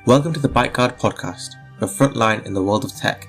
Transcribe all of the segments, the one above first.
Welcome to the ByteGuard podcast, a frontline in the world of tech.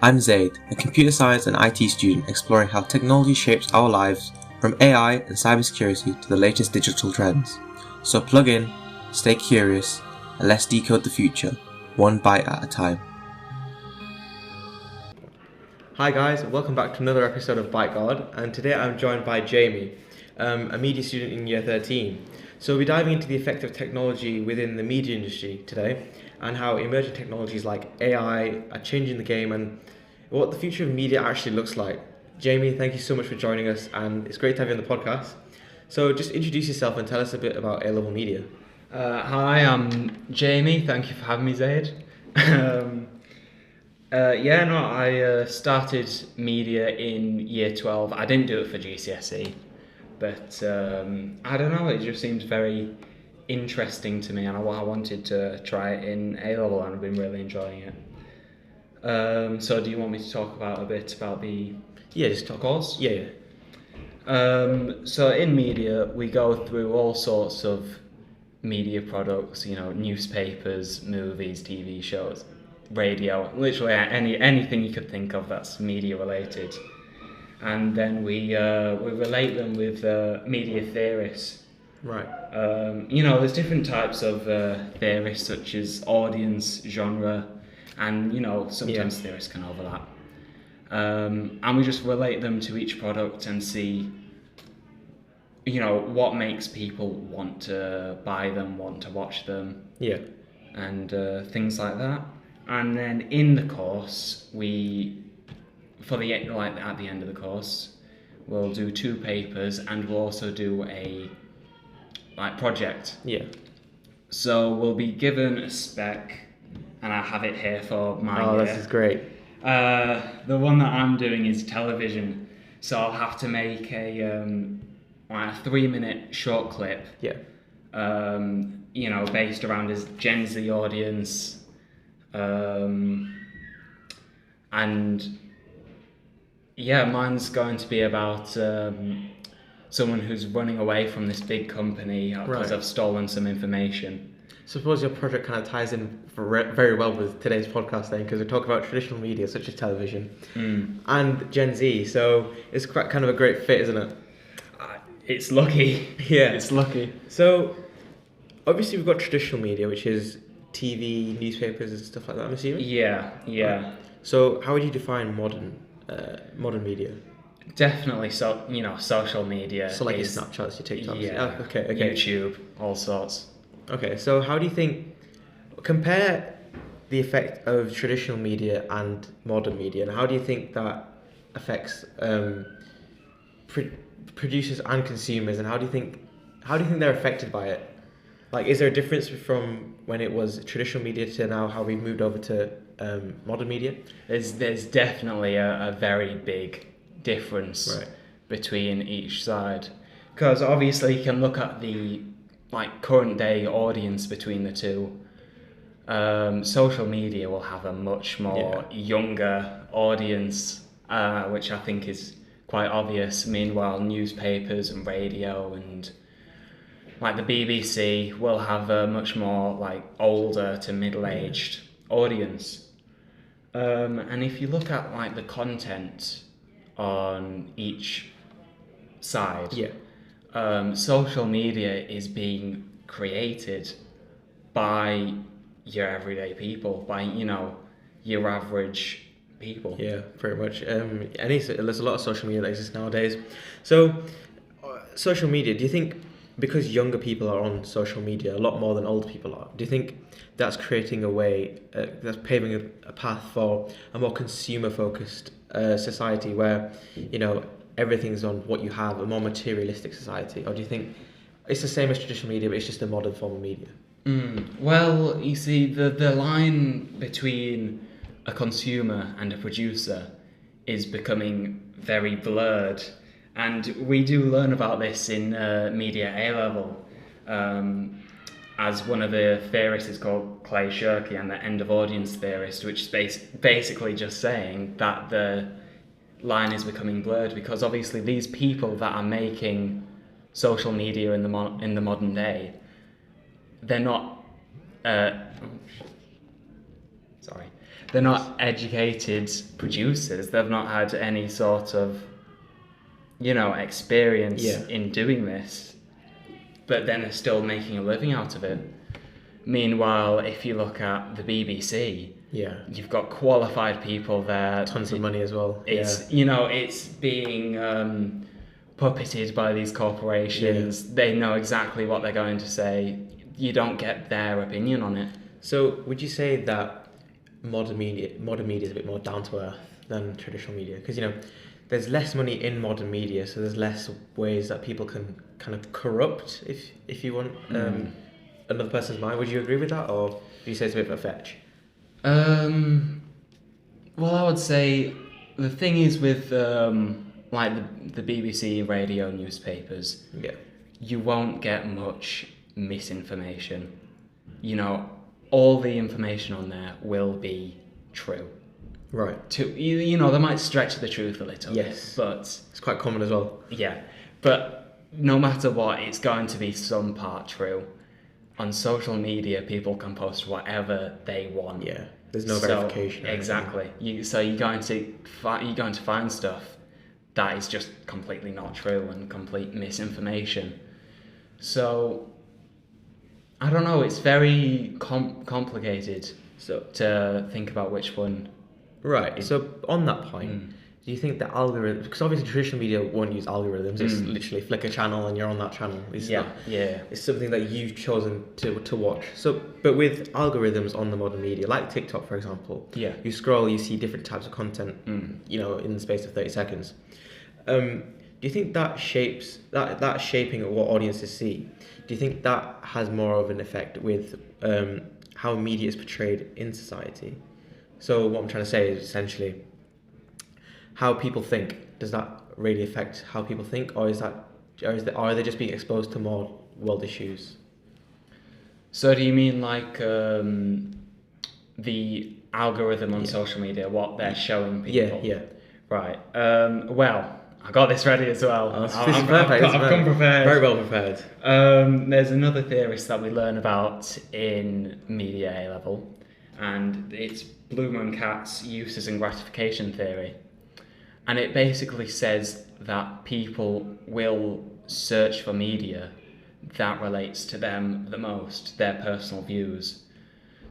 I'm Zaid, a computer science and IT student exploring how technology shapes our lives, from AI and cybersecurity to the latest digital trends. So plug in, stay curious, and let's decode the future, one byte at a time. Hi guys, welcome back to another episode of ByteGuard, and today I'm joined by Jamie, a media student in year 13. So we'll be diving into the effect of technology within the media industry today, and how emerging technologies like AI are changing the game and what the future of media actually looks like. Jamie, thank you so much for joining us, and it's great to have you on the podcast. So just introduce yourself and tell us a bit about A-Level Media. Hi, I'm Jamie. Thank you for having me, Zaid. I started media in year 12. I didn't do it for GCSE, but I don't know, it just seemed very interesting to me, and I wanted to try it in A-Level, and I've been really enjoying it. So do you want me to talk a bit about the course? Yeah. So in media, we go through all sorts of media products, newspapers, movies, TV shows, radio, literally anything you could think of that's media related. And then we relate them with media theorists. Right. There's different types of theorists, such as audience, genre, and sometimes theorists can overlap. And we just relate them to each product and see what makes people want to buy them, want to watch them, and things like that. And then in the course, at the end of the course, we'll do 2 papers, and we'll also do a project. So we'll be given a spec, and I have it here for my year. This is great. The one that I'm doing is television, so I'll have to make a 3-minute short clip. Based around his Gen Z audience, mine's going to be about someone who's running away from this big company because they've stolen some information. Suppose your project kind of ties in very well with today's podcast then, because we talk about traditional media such as television and Gen Z, so it's quite kind of a great fit, isn't it? It's lucky. Yeah. It's lucky. So, obviously we've got traditional media, which is TV, newspapers and stuff like that, I'm assuming? Yeah. So, how would you define modern media? Definitely, social media. So like your Snapchats, your TikToks? Yeah. Okay. YouTube, all sorts. Okay, so how do you think, compare the effect of traditional media and modern media, and how do you think that affects producers and consumers, and how do you think they're affected by it? Like, is there a difference from when it was traditional media to now how we've moved over to modern media? There's definitely a very big difference between each side, because obviously you can look at the current day audience between the two. Social media will have a much more younger audience, which I think is quite obvious. Meanwhile, newspapers and radio and the BBC will have a much more older to middle-aged audience. And if you look at the content on each side, social media is being created by your everyday people, by your average people. Yeah, pretty much. There's a lot of social media that exists nowadays. So, social media, do you think because younger people are on social media a lot more than older people are, do you think that's creating a way, that's paving a path for a more consumer-focused society where, everything's on what you have, a more materialistic society? Or do you think it's the same as traditional media, but it's just a modern form of media? Well, you see, the line between a consumer and a producer is becoming very blurred. And we do learn about this in media A-Level, as one of the theorists is called Clay Shirky, and the end of audience theorist, which is basically just saying that the line is becoming blurred, because obviously these people that are making social media in the modern day, they're not they're not educated producers. They've not had any sort of, experience in doing this, but then they're still making a living out of it. Meanwhile, if you look at the BBC, you've got qualified people there. Tons of money as well. It's it's being puppeted by these corporations. Yeah. They know exactly what they're going to say. You don't get their opinion on it. So would you say that modern media is a bit more down to earth than traditional media? Because there's less money in modern media, so there's less ways that people can kind of corrupt, if you want, another person's mind. Would you agree with that, or do you say it's a bit of a fetch? Well, I would say the thing is with like the BBC radio newspapers, you won't get much misinformation. All the information on there will be true. Right. They might stretch the truth a little bit, but it's quite common as well. Yeah, but no matter what, it's going to be some part true. On social media, people can post whatever they want. Yeah, there's no verification. Exactly. You're going to find stuff that is just completely not true and complete misinformation. So I don't know. It's very complicated to think about which one. Right. So on that point, do you think the algorithm? Because obviously traditional media won't use algorithms. It's literally flick a channel and you're on that channel. It's something that you've chosen to watch. So, but with algorithms on the modern media, like TikTok, for example, you scroll, you see different types of content, in the space of 30 seconds. Do you think that shapes that shaping of what audiences see? Do you think that has more of an effect with how media is portrayed in society? So what I'm trying to say is essentially how people think. Does that really affect how people think, or are they just being exposed to more world issues? So do you mean like the algorithm on social media, what they're showing people? Yeah. Right. Well, I got this ready as well. This is perfect. I've come prepared. Very well prepared. There's another theorist that we learn about in media A level, and it's Blume Katz's uses and gratification theory. And it basically says that people will search for media that relates to them the most, their personal views.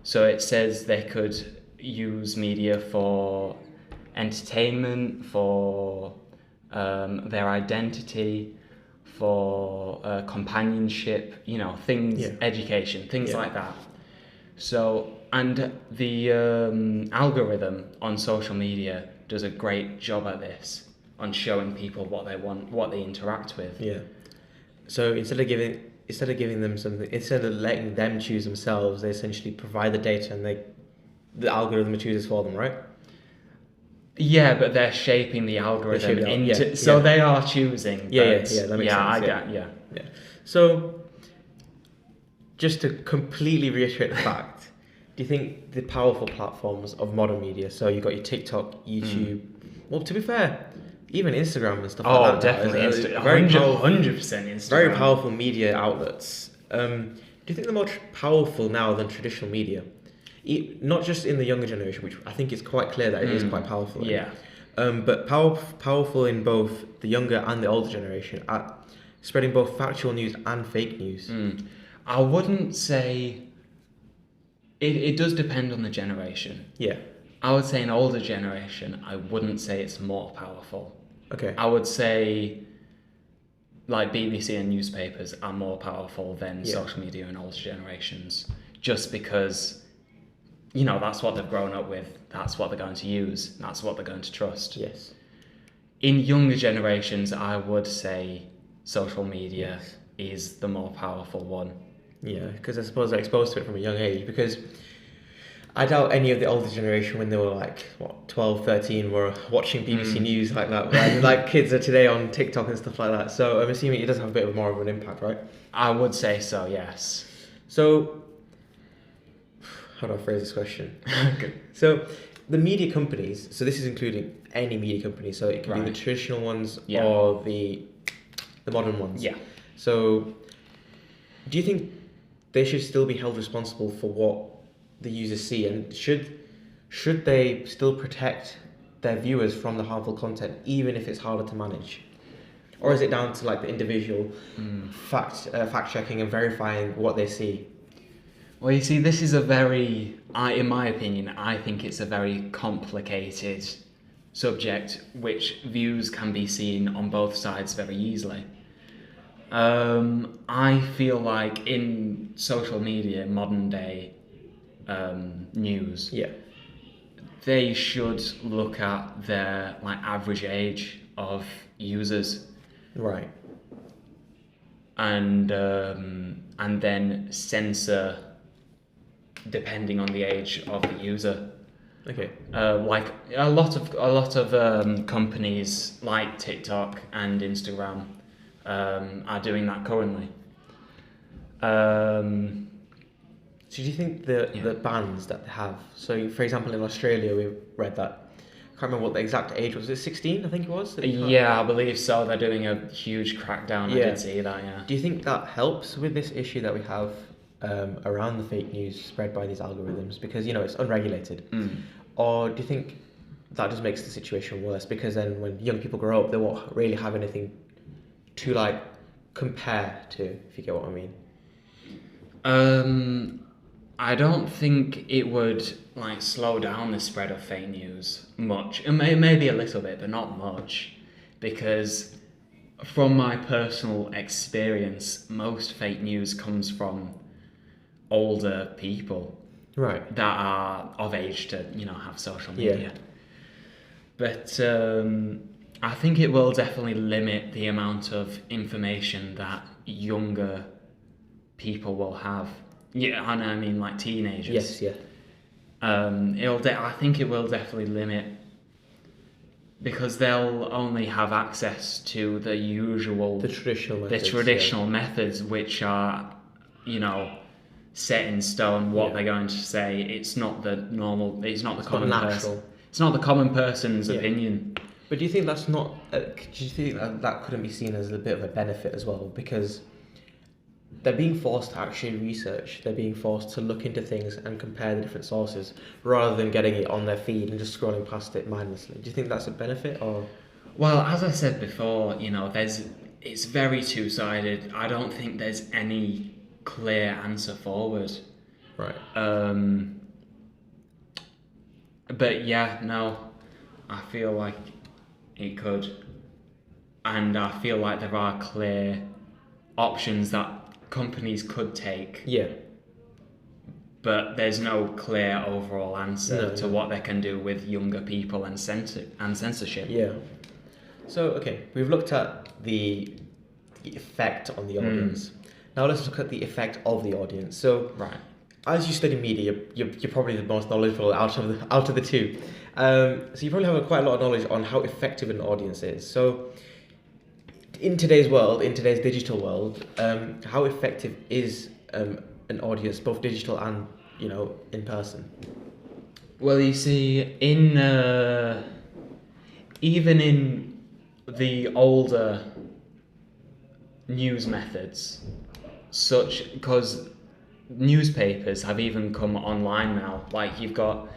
So it says they could use media for entertainment, for their identity, for companionship, things, education, things like that. So, and the algorithm on social media does a great job at this, on showing people what they want, what they interact with. Yeah. So instead of giving them something, instead of letting them choose themselves, they essentially provide the data and the algorithm chooses for them, right? Yeah, but they're shaping the algorithm they are choosing. That makes sense. Yeah. So, just to completely reiterate the fact, do you think the powerful platforms of modern media, so you've got your TikTok, YouTube, well, to be fair, even Instagram and stuff like that. Oh, definitely Instagram. 100% Instagram. Very powerful media outlets. Do you think they're more powerful now than traditional media? Not just in the younger generation, which I think is quite clear that it is quite powerful. But powerful in both the younger and the older generation at spreading both factual news and fake news. I wouldn't say... It does depend on the generation. Yeah. I would say an older generation, I wouldn't say it's more powerful. Okay. I would say like BBC and newspapers are more powerful than social media in older generations, just because, that's what they've grown up with, that's what they're going to use, that's what they're going to trust. Yes. In younger generations, I would say social media is the more powerful one. Yeah, because I suppose they're exposed to it from a young age, because I doubt any of the older generation, when they were like, 12, 13, were watching BBC News like that. Right? Like kids are today on TikTok and stuff like that. So I'm assuming it does have a bit of more of an impact, right? I would say so, yes. So, how do I phrase this question? So, the media companies, so this is including any media company, so it can be the traditional ones or the modern ones. Yeah. So, do you think they should still be held responsible for what the users see, and should should they still protect their viewers from the harmful content, even if it's harder to manage? Or is it down to like the individual fact checking and verifying what they see? Well, you see, this is in my opinion, I think it's a very complicated subject, which views can be seen on both sides very easily. I feel like in social media, modern day news, they should look at their like average age of users, right, and then censor depending on the age of the user. Okay. Like a lot of companies like TikTok and Instagram are doing that currently. So do you think the bans that they have? So, for example, in Australia, we read that. I can't remember what the exact age was. Was it 16? I think it was. Yeah, I believe so. They're doing a huge crackdown. I did see that. Yeah. Do you think that helps with this issue that we have around the fake news spread by these algorithms? Because it's unregulated. Or do you think that just makes the situation worse? Because then when young people grow up, they won't really have anything to like compare to. If you get what I mean. I don't think it would like slow down the spread of fake news much. Maybe a little bit, but not much, because from my personal experience, most fake news comes from older people, right, that are of age to have social media. But I think it will definitely limit the amount of information that younger people will have. Yeah, and I mean like teenagers. Yes, yeah. I think it will definitely limit, because they'll only have access to the traditional methods, which are, set in stone. What they're going to say. It's not the normal. It's not the common person. It's not the common person's opinion. But do you think that's not? Do you think that couldn't be seen as a bit of a benefit as well? Because they're being forced to actually research. They're being forced to look into things and compare the different sources, rather than getting it on their feed and just scrolling past it mindlessly. Do you think that's a benefit, or? Well, as I said before, it's very two-sided. I don't think there's any clear answer forward. Right. But yeah, no, I feel like it could, and I feel like there are clear options that companies could take. Yeah. But there's no clear overall answer to what they can do with younger people and censorship. Yeah. So, okay, we've looked at the effect on the audience. Now let's look at the effect of the audience. So, right, as you study media, you're probably the most knowledgeable out of the two. So you probably have quite a lot of knowledge on how effective an audience is. So, in today's world, in today's digital world, how effective is an audience, both digital and in person? Well, you see, even in the older news methods, because newspapers have even come online now. Like you've got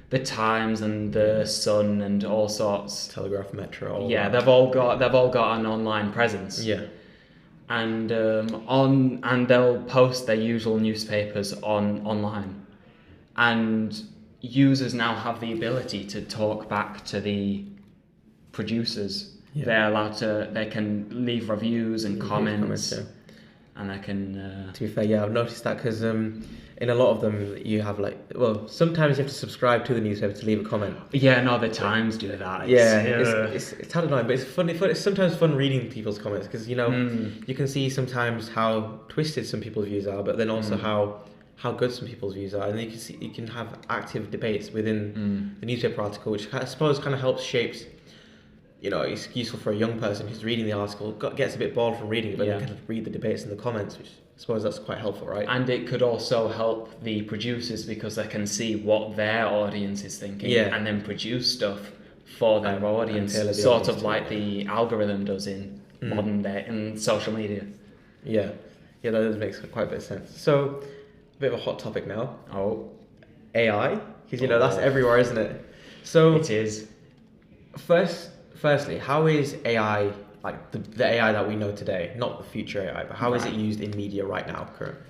the Times and the Sun and all sorts. Telegraph, Metro. They've all got an online presence. Yeah. And they'll post their usual newspapers online, and users now have the ability to talk back to the producers. Yeah. They can leave reviews and comments, and they can. To be fair, I've noticed that because in a lot of them you have sometimes you have to subscribe to the newspaper to leave a comment. Yeah, no, the Times do that. It's kind of annoying, but it's funny. It's sometimes fun reading people's comments because you can see sometimes how twisted some people's views are, but then also how good some people's views are, and you can have active debates within the newspaper article, which I suppose kind of helps shapes. It's useful for a young person who's reading the article, gets a bit bored from reading it, but then can read the debates in the comments, which I suppose that's quite helpful, right? And it could also help the producers because they can see what their audience is thinking and then produce stuff for their audience, sort of like the algorithm does in modern day, in social media. Yeah, that does make quite a bit of sense. So, a bit of a hot topic now. AI, because that's everywhere, isn't it? So It is. Firstly, how is AI like the AI that we know today, not the future AI, but how is it used in media right now, currently?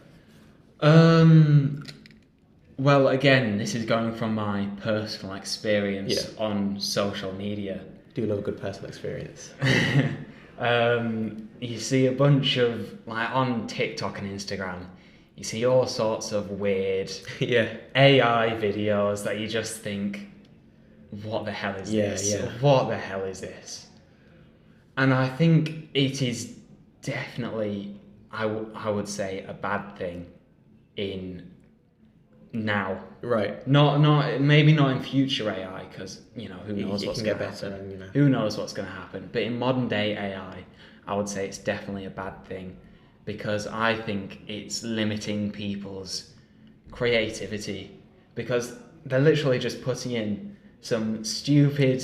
Well, again, this is going from my personal experience on social media. Do love a good personal experience. You see a bunch of, like, on TikTok and Instagram, you see all sorts of weird AI videos that you just think, what the hell is this? Yeah. What the hell is this? And I think it is definitely, I would say, a bad thing in now. Right. Maybe not in future AI, because who knows what's going to happen. Who knows what's going to happen? But in modern day AI, I would say it's definitely a bad thing, because I think it's limiting people's creativity, because they're literally just putting in some stupid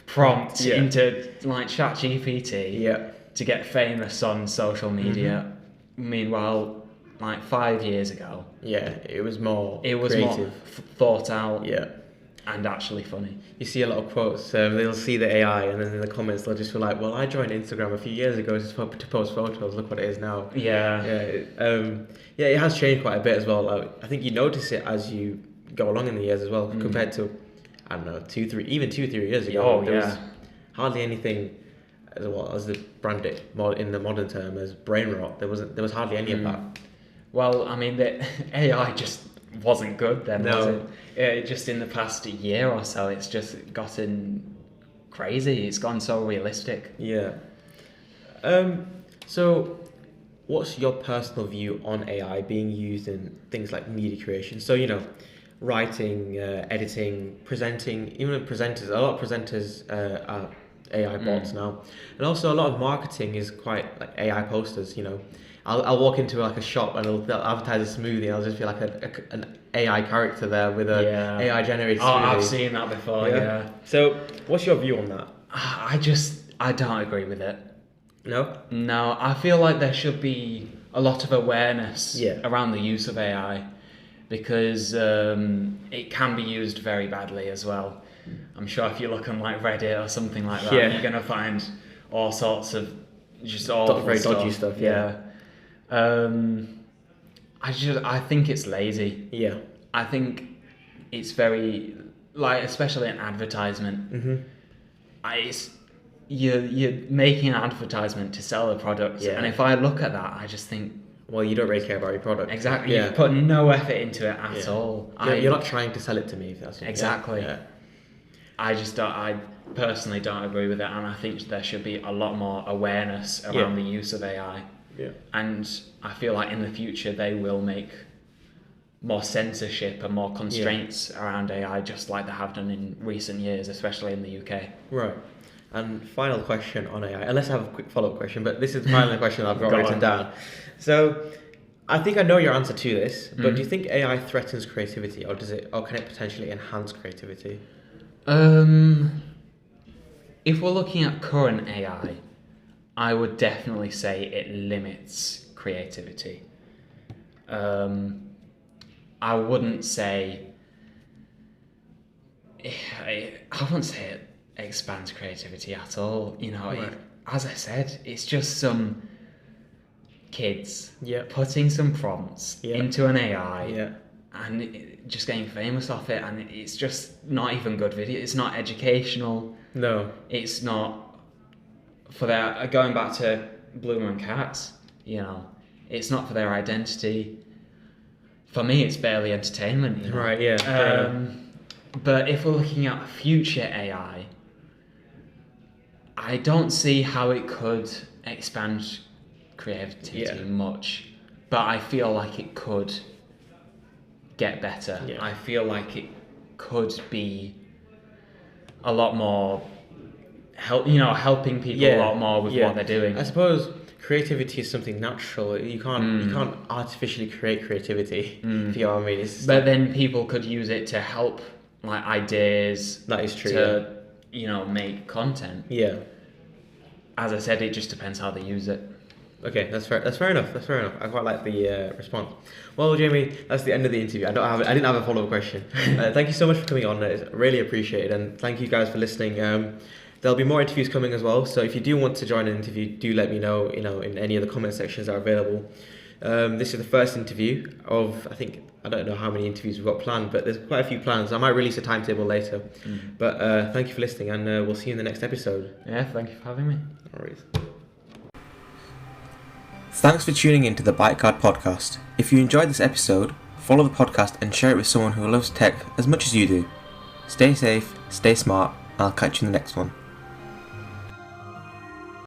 prompt into like ChatGPT to get famous on social media. Meanwhile, like 5 years ago, it was more creative. More thought out, and actually funny. You see a lot of quotes. They'll see the AI, and then in the comments they'll just be like, "Well, I joined Instagram a few years ago just to post photos. Look what it is now." It has changed quite a bit as well. I think you notice it as you go along in the years as well, compared to, I don't know, 2-3 years ago. There was hardly anything, as the brand it in the modern term as brain rot. There was hardly any of that. Well, I mean, the AI just wasn't good then, was it? Just in the past year or so, it's just gotten crazy. It's gone so realistic. Yeah. So, what's your personal view on AI being used in things like media creation? So, writing, editing, presenting, even presenters. A lot of presenters are AI bots now, and also a lot of marketing is quite like AI posters. I'll walk into like a shop and they'll advertise a smoothie, and I'll just be like an AI character there with a AI generated smoothie. I've seen that before. Yeah. So, what's your view on that? I don't agree with it. No. I feel like there should be a lot of awareness around the use of AI, because it can be used very badly as well. I'm sure if you look on like Reddit or something like that, you're gonna find all sorts of just awful very dodgy stuff. I think it's lazy. Yeah. I think it's very, like, especially an advertisement. You're making an advertisement to sell a product, and if I look at that, I just think, well, you don't really care about your product. Exactly. You've put no effort into it at all. You're not trying to sell it to me, if that's exactly. I personally don't agree with it, and I think there should be a lot more awareness around the use of AI. Yeah. And I feel like in the future they will make more censorship and more constraints around AI, just like they have done in recent years, especially in the UK. Right. And final question on AI, unless I have a quick follow-up question, but this is the final question I've got written down. So, I think I know your answer to this, but do you think AI threatens creativity, or can it potentially enhance creativity? If we're looking at current AI, I would definitely say it limits creativity. I wouldn't say it expands creativity at all. As I said, it's just some kids putting some prompts into an AI and just getting famous off it, and it's just not even good video. It's not educational. No. It's not for their, going back to Bloomer and Cats, it's not for their identity. For me, it's barely entertainment. Right, yeah. But if we're looking at future AI, I don't see how it could expand creativity much, but I feel like it could get better. I feel like it could be a lot more helping people a lot more with what they're doing. I suppose creativity is something natural. You can't artificially create creativity. If you know what I mean. But then people could use it to help, like, ideas. That is true. To make content. Yeah. As I said, it just depends how they use it. Okay, that's fair. That's fair enough. That's fair enough. I quite like the response. Well, Jamie, that's the end of the interview. I didn't have a follow-up question. Thank you so much for coming on. It's really appreciated, and thank you guys for listening. There'll be more interviews coming as well. So if you do want to join an interview, do let me know. In any of the comment sections that are available. This is the first interview of, I don't know how many interviews we've got planned, but there's quite a few plans. I might release a timetable later. But thank you for listening, and we'll see you in the next episode. Yeah, thank you for having me. All right. Thanks for tuning in to the ByteGuard podcast. If you enjoyed this episode, follow the podcast and share it with someone who loves tech as much as you do. Stay safe, stay smart, and I'll catch you in the next one.